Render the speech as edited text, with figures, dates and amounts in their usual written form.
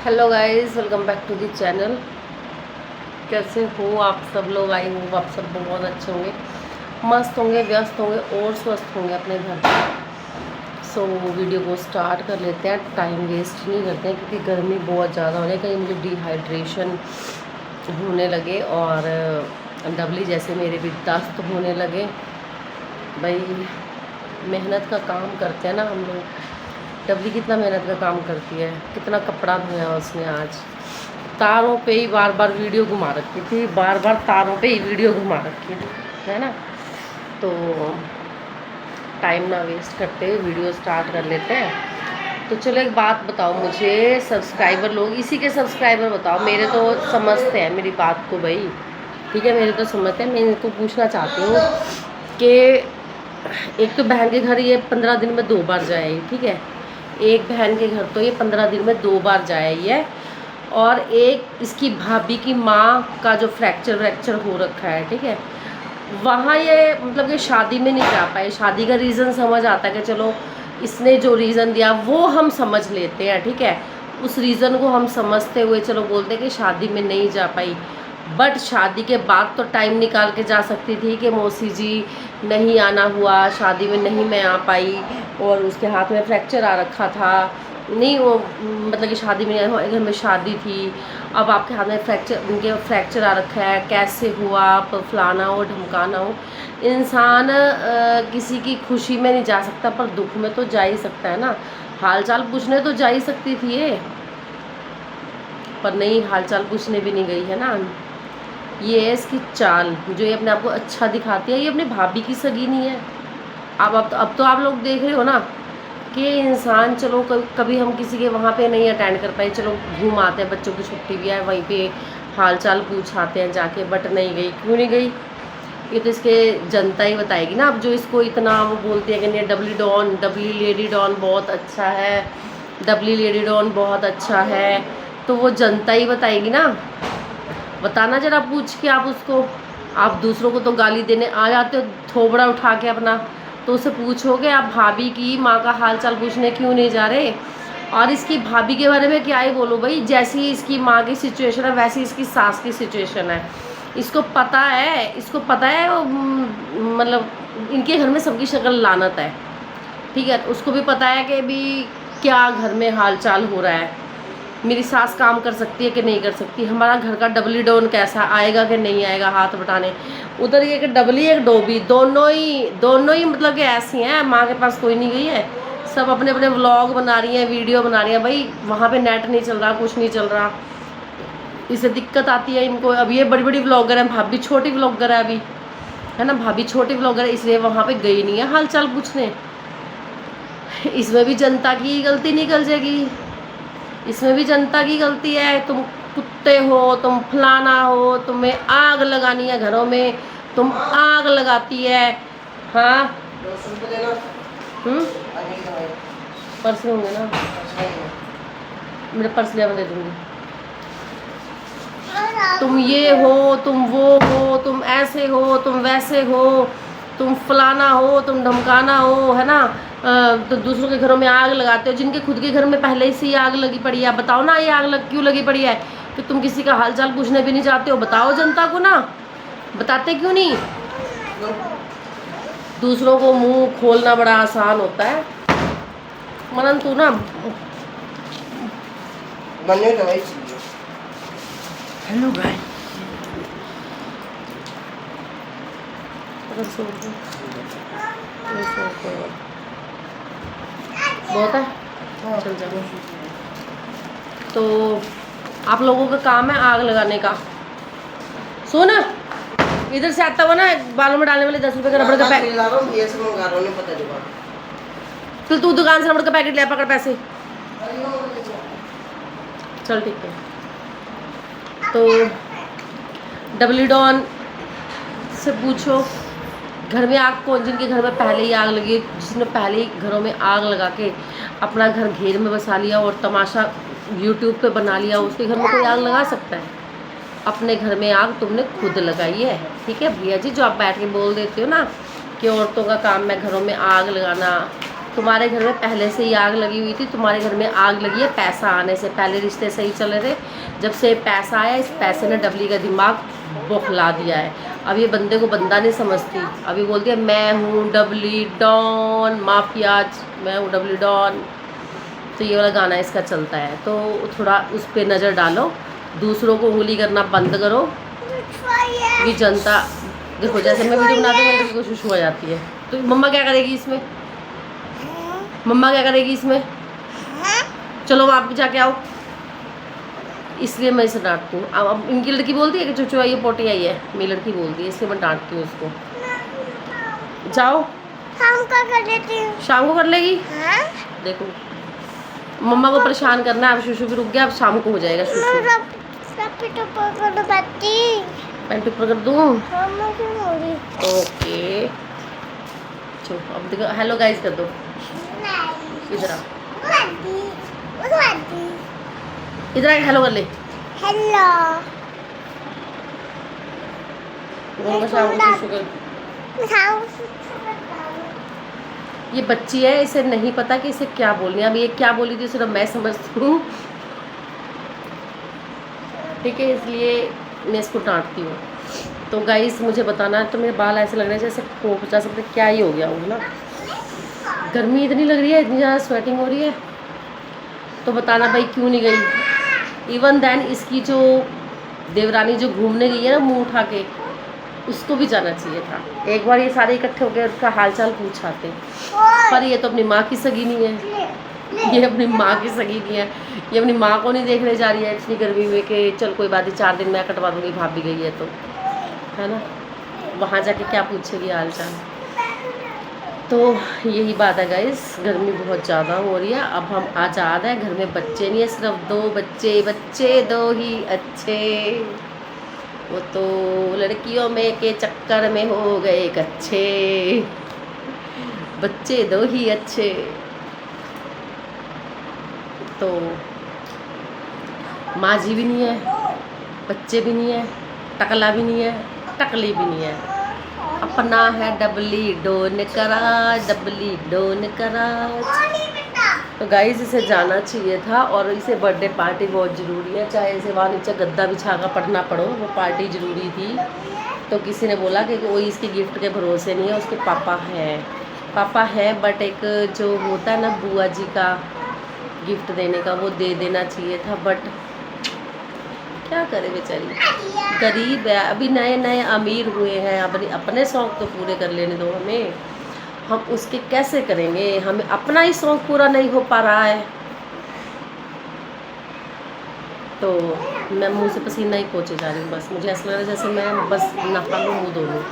Hello guys, welcome back to the channel. कैसे हो आप सब लोग? आई होप आप सब बहुत अच्छे होंगे, मस्त होंगे, व्यस्त होंगे और स्वस्थ होंगे अपने घर पे। सो वीडियो को स्टार्ट कर लेते हैं, टाइम वेस्ट नहीं करते हैं क्योंकि गर्मी बहुत ज़्यादा होने कहीं मुझे डिहाइड्रेशन होने लगे और डबली जैसे मेरे भी दस्त होने लगे। भाई मेहनत का काम करते हैं ना हम लोग। डबली कितना मेहनत का काम करती है, कितना कपड़ा धोया उसने आज। तारों पे ही बार बार वीडियो घुमा रखी थी, बार बार तारों पे ही वीडियो घुमा रखी थी, है ना। तो टाइम ना वेस्ट करते वीडियो स्टार्ट कर लेते हैं। तो चलो एक बात बताओ मुझे, सब्सक्राइबर लोग, इसी के सब्सक्राइबर बताओ, मेरे तो समझते हैं मेरी बात को भाई, ठीक है, मेरे तो समझते हैं। मैं इनको पूछना चाहती हूँ कि एक तो बहन के घर ये 15 दिन में 2 बार जाए, ठीक है, एक बहन के घर तो ये 15 दिन में 2 बार जाए ये, और एक इसकी भाभी की माँ का जो फ्रैक्चर हो रखा है, ठीक है, वहाँ ये मतलब कि शादी में नहीं जा पाए। शादी का रीज़न समझ आता है कि चलो इसने जो रीज़न दिया वो हम समझ लेते हैं, ठीक है, उस रीज़न को हम समझते हुए चलो बोलते हैं कि शादी में नहीं जा पाई। बट शादी के बाद तो टाइम निकाल के जा सकती थी कि मौसी जी नहीं आना हुआ, शादी में नहीं मैं आ पाई, और उसके हाथ में फ्रैक्चर आ रखा था, नहीं वो मतलब कि शादी में हमारे घर में शादी थी, अब आपके हाथ में उनके फ्रैक्चर आ रखा है, कैसे हुआ, आप फलाना हो ढमकाना हो। इंसान किसी की खुशी में नहीं जा सकता पर दुख में तो जा ही सकता है ना। हाल चाल पूछने तो जा ही सकती थी ये, पर नहीं, हाल चाल पूछने भी नहीं गई है ना। ये है इसकी चाल, जो ये अपने आप को अच्छा दिखाती है। ये अपनी भाभी की सगी नहीं है। अब तो आप लोग देख रहे हो ना कि इंसान, चलो कभी हम किसी के वहाँ पे नहीं अटेंड कर पाए, चलो घूम आते हैं, बच्चों की छुट्टी भी है, वहीं पे हाल चाल पूछ आते हैं जाके, बट नहीं गई। क्यों नहीं गई? ये तो इसके जनता ही बताएगी ना। अब जो इसको इतना वो बोलती है कि नहीं डबली लेडी डॉन बहुत अच्छा है, डबली लेडी डॉन बहुत अच्छा है, तो वो जनता ही बताएगी ना। बताना जरा पूछ के आप उसको। आप दूसरों को तो गाली देने आ जाते हो थोबड़ा उठा के अपना, तो उसे पूछोगे आप भाभी की माँ का हाल चाल पूछने क्यों नहीं जा रहे। और इसकी भाभी के बारे में क्या ही बोलो भाई, जैसी इसकी माँ की सिचुएशन है वैसी इसकी सास की सिचुएशन है। इसको पता है, वो मतलब इनके घर में सबकी शक्ल लानत है, ठीक है। उसको भी पता है कि भी क्या घर में हाल चाल हो रहा है, मेरी सास काम कर सकती है कि नहीं कर सकती, हमारा घर का डबली डॉन कैसा आएगा कि नहीं आएगा हाथ बटाने। उधर ये कि डबली एक डोबी, दोनों ही मतलब कि ऐसी हैं। माँ के पास कोई नहीं गई है, सब अपने अपने व्लॉग बना रही हैं, वीडियो बना रही हैं। भाई वहाँ पे नेट नहीं चल रहा, कुछ नहीं चल रहा, इससे दिक्कत आती है इनको। अब ये बड़ी बड़ी व्लॉगर हैं, भाभी छोटी व्लॉगर है अभी, है ना, भाभी छोटी व्लॉगर है, इसलिए वहाँ पे गई नहीं है हाल चाल पूछने। इसमें भी जनता की गलती निकल जाएगी, इसमें भी जनता की गलती है। तुम कुत्ते हो, तुम फलाना हो, तुम्हें आग लगानी है घरों में, तुम आग लगाती है। हाँ पर्स में होंगे ना, मेरे पर्स ले मैं दे दूँगी। तुम ये हो, तुम वो हो, तुम ऐसे हो, तुम वैसे हो, तुम फलाना हो, तुम धमकाना हो, है ना। तो दूसरों के घरों में आग लगाते हो, जिनके खुद के घर में पहले से ही आग लगी पड़ी है। बताओ ना ये क्यों लगी पड़ी है? कि तुम किसी का हालचाल पूछने भी नहीं चाहते हो। बताओ जनता को ना, बताते क्यों नहीं? दूसरों को मुंह खोलना बड़ा आसान होता है। मनन तू ना हेलो गाइस, बहुत है, चल जा। तो आप लोगों का काम है आग लगाने का। सुन, इधर से आता हुआ ना बालों में डालने वाले 10 रुपए का रबड़ का पैकेट, तो तू दुकान से रबड़ का पैकेट ले आ, पकड़ पैसे। चल ठीक है। तो डबली डॉन से पूछो घर में आग कौन, जिनके घर में पहले ही आग लगी, जिसने पहले ही घरों में आग लगा के अपना घर घेर में बसा लिया और तमाशा यूट्यूब पे बना लिया, उसके घर में कोई आग लगा सकता है? अपने घर में आग तुमने खुद लगाई है, ठीक है भैया जी। जो आप बैठ के बोल देते हो ना कि औरतों का काम है घरों में आग लगाना, तुम्हारे घर में पहले से ही आग लगी हुई थी, तुम्हारे घर में आग लगी है पैसा आने से पहले। रिश्ते सही चल रहे थे, जब से पैसा आया इस पैसे ने डबली का दिमाग बौखला दिया है। अब ये बंदे को बंदा नहीं समझती, अभी बोलती है मैं हूँ डबली डॉन माफियाज, मैं हूँ डबली डॉन। तो ये वाला गाना इसका चलता है, तो थोड़ा उस पर नज़र डालो, दूसरों को उंगली करना बंद करो। ये जनता देखो, जैसे मैं वीडियो बनाती हूँ मेरी को शुशु हो जाती है, तो मम्मा क्या करेगी इसमें, मम्मा क्या करेगी इसमें? चलो वहाँ पे जाके आओ, इसलिए मैं इसे डांटती हूँ। अब इनकी लड़की बोलती है कि चुचू आई है पोटी आई है, मेरी लड़की बोलती है, इसलिए मैं डांटती हूँ उसको। जाओ शाम को कर लेती हूँ। शाम को कर लेगी। देखो मम्मा को परेशान करना है, अब शुशु भी रुक गया, अब शाम को हो जाएगा शुशु। पैंट ऊपर कर दूँ? ओके चलो अब देखो, हेलो गाइस कर दो, इधर आ, इधर आ, हेलो कर ले। हेलो शाम को शुशु कर। ये बच्ची है, इसे नहीं पता कि इसे क्या बोलनी है। अब ये क्या बोली थी सिर्फ मैं समझती हूँ, ठीक है, इसलिए मैं इसको डांटती हूँ। तो गाइस मुझे बताना है, तो मेरे बाल ऐसे लग रहे हैं जैसे खो जा सकते, क्या ही हो गया होगा ना, गर्मी इतनी लग रही है, इतनी ज़्यादा स्वेटिंग हो रही है। तो बताना भाई क्यों नहीं गई। इवन देन इसकी जो देवरानी जो घूमने गई है ना मुँह उठा के, उसको भी जाना चाहिए था। एक बार ये सारे इकट्ठे हो गए उसका हालचाल पूछाते, पर ये तो अपनी माँ की सगी नहीं है, ये अपनी माँ की सगी नहीं है, ये अपनी माँ को नहीं देखने जा रही है इतनी गर्मी में कि चल कोई बात नहीं 4 दिन मैं कटवा दूँगी, भाभी गई है तो, है ना, वहाँ जाके क्या पूछेगी हालचाल। तो यही बात है गाइस, गर्मी बहुत ज़्यादा हो रही है। अब हम आज़ाद हैं, घर में बच्चे नहीं है, सिर्फ 2 बच्चे, बच्चे 2 ही अच्छे, वो तो लड़कियों में के चक्कर में हो गए कच्चे, बच्चे 2 ही अच्छे। तो माँ जी भी नहीं है, बच्चे भी नहीं है, टकला भी नहीं है, टकली भी नहीं है, अपना है डबली डोन कराज, डबली डोन कराज। तो गाइस इसे जाना चाहिए था, और इसे बर्थडे पार्टी बहुत ज़रूरी है, चाहे इसे वहाँ नीचे गद्दा बिछा कर पढ़ना पड़ो, वो पार्टी ज़रूरी थी। तो किसी ने बोला कि कोई इसके गिफ्ट के भरोसे नहीं है, उसके पापा हैं, बट एक जो होता है ना बुआ जी का गिफ्ट देने का, वो दे देना चाहिए था, बट क्या करे बेचारी, गरीब है, अभी नए नए अमीर हुए हैं, अपने शौक़ तो पूरे कर लेने दो हमें, हम उसके कैसे करेंगे, हमें अपना ही शौक़ पूरा नहीं हो पा रहा है। तो मैं मुंह से पसीना ही पोंछे जा रही हूँ, बस मुझे ऐसा लग रहा है जैसे मैं बस नहा लूँ मुँह धो लूँ।